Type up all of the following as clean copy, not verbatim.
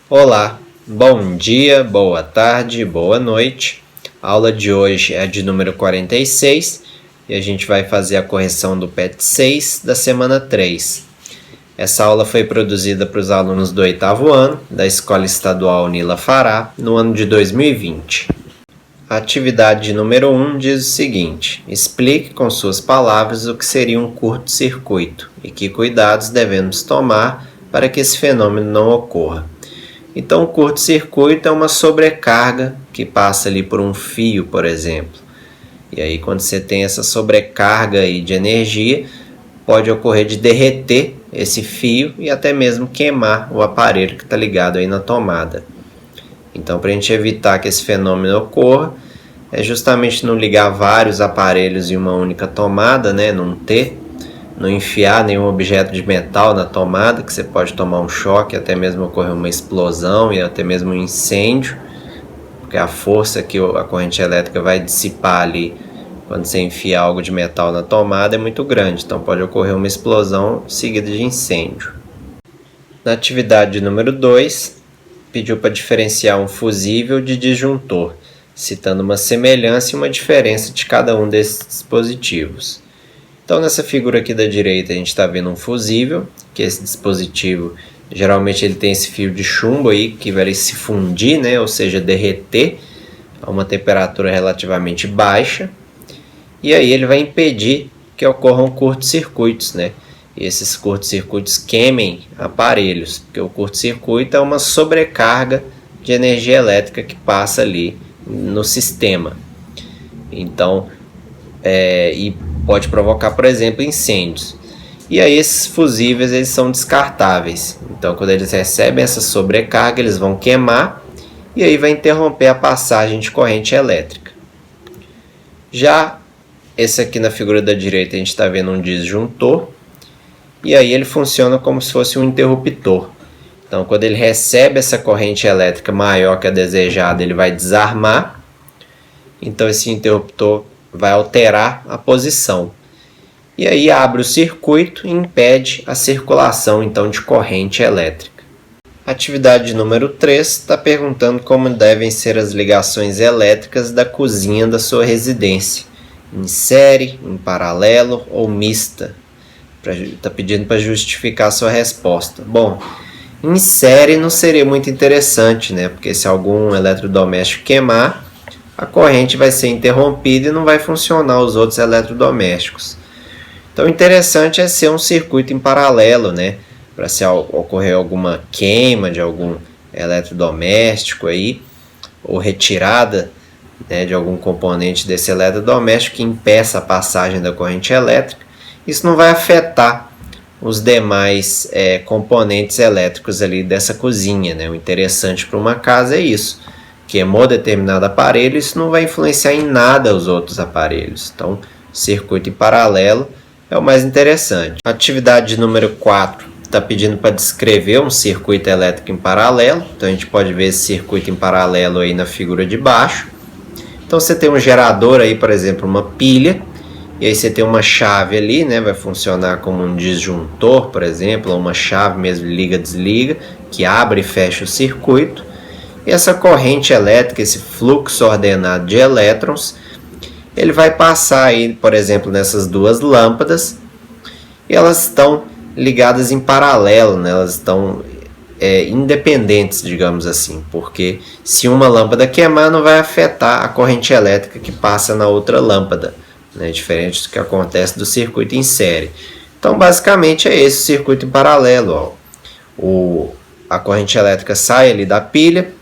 Olá, bom dia, boa tarde, boa noite. A aula de hoje é de número 46 e a gente vai fazer a correção do PET 6 da semana 3. Essa aula foi produzida para os alunos do 8º ano da Escola Estadual Nila Fará no ano de 2020. A atividade número 1 diz o seguinte: explique com suas palavras o que seria um curto-circuito e que cuidados devemos tomar para que esse fenômeno não ocorra. Então, o curto-circuito é uma sobrecarga que passa ali por um fio, por exemplo. E aí, quando você tem essa sobrecarga aí de energia, pode ocorrer de derreter esse fio e até mesmo queimar o aparelho que está ligado aí na tomada. Então, para a gente evitar que esse fenômeno ocorra, é justamente não ligar vários aparelhos em uma única tomada, né? Não enfiar nenhum objeto de metal na tomada, que você pode tomar um choque, até mesmo ocorrer uma explosão e até mesmo um incêndio, porque a força que a corrente elétrica vai dissipar ali quando você enfia algo de metal na tomada é muito grande, então pode ocorrer uma explosão seguida de incêndio. Na atividade número 2, pediu para diferenciar um fusível de disjuntor, citando uma semelhança e uma diferença de cada um desses dispositivos. Então, nessa figura aqui da direita, a gente está vendo um fusível, que esse dispositivo, geralmente ele tem esse fio de chumbo aí, que vai se fundir, né? Ou seja, derreter a uma temperatura relativamente baixa. E aí ele vai impedir que ocorram curtos-circuitos, né? E esses curtos-circuitos queimem aparelhos, porque o curto-circuito é uma sobrecarga de energia elétrica que passa ali no sistema. Então, e pode provocar, por exemplo, incêndios. E aí esses fusíveis eles são descartáveis. Então, quando eles recebem essa sobrecarga, eles vão queimar e aí vai interromper a passagem de corrente elétrica. Já esse aqui na figura da direita a gente está vendo um disjuntor. E aí ele funciona como se fosse um interruptor. Então, quando ele recebe essa corrente elétrica maior que a desejada, ele vai desarmar. Então, esse interruptor vai alterar a posição. E aí abre o circuito e impede a circulação então de corrente elétrica. Atividade número 3 está perguntando como devem ser as ligações elétricas da cozinha da sua residência. Em série, em paralelo ou mista. Está pedindo para justificar a sua resposta. Bom, em série não seria muito interessante, né? Porque se algum eletrodoméstico queimar, a corrente vai ser interrompida e não vai funcionar os outros eletrodomésticos. Então, o interessante é ser um circuito em paralelo, né? Para se ocorrer alguma queima de algum eletrodoméstico aí, ou retirada, né, de algum componente desse eletrodoméstico que impeça a passagem da corrente elétrica, isso não vai afetar os demais componentes elétricos ali dessa cozinha, né? O interessante para uma casa é isso. Queimou determinado aparelho, isso não vai influenciar em nada os outros aparelhos. Então, circuito em paralelo é o mais interessante. Atividade número 4 está pedindo para descrever um circuito elétrico em paralelo. Então, a gente pode ver esse circuito em paralelo aí na figura de baixo. Então, você tem um gerador aí, por exemplo, uma pilha. E aí você tem uma chave ali, né? Vai funcionar como um disjuntor, por exemplo, ou uma chave mesmo liga-desliga, que abre e fecha o circuito. E essa corrente elétrica, esse fluxo ordenado de elétrons, ele vai passar aí, por exemplo, nessas duas lâmpadas, e elas estão ligadas em paralelo, né? Elas estão independentes, digamos assim, porque se uma lâmpada queimar, não vai afetar a corrente elétrica que passa na outra lâmpada, né? Diferente do que acontece do circuito em série. Então, basicamente, é esse o circuito em paralelo. Ó. A corrente elétrica sai ali da pilha.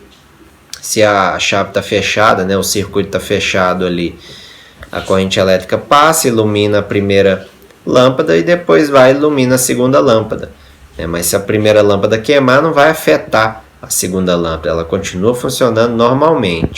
Se a chave está fechada, né, o circuito está fechado ali, a corrente elétrica passa, ilumina a primeira lâmpada e depois vai e ilumina a segunda lâmpada. Mas se a primeira lâmpada queimar, não vai afetar a segunda lâmpada, ela continua funcionando normalmente.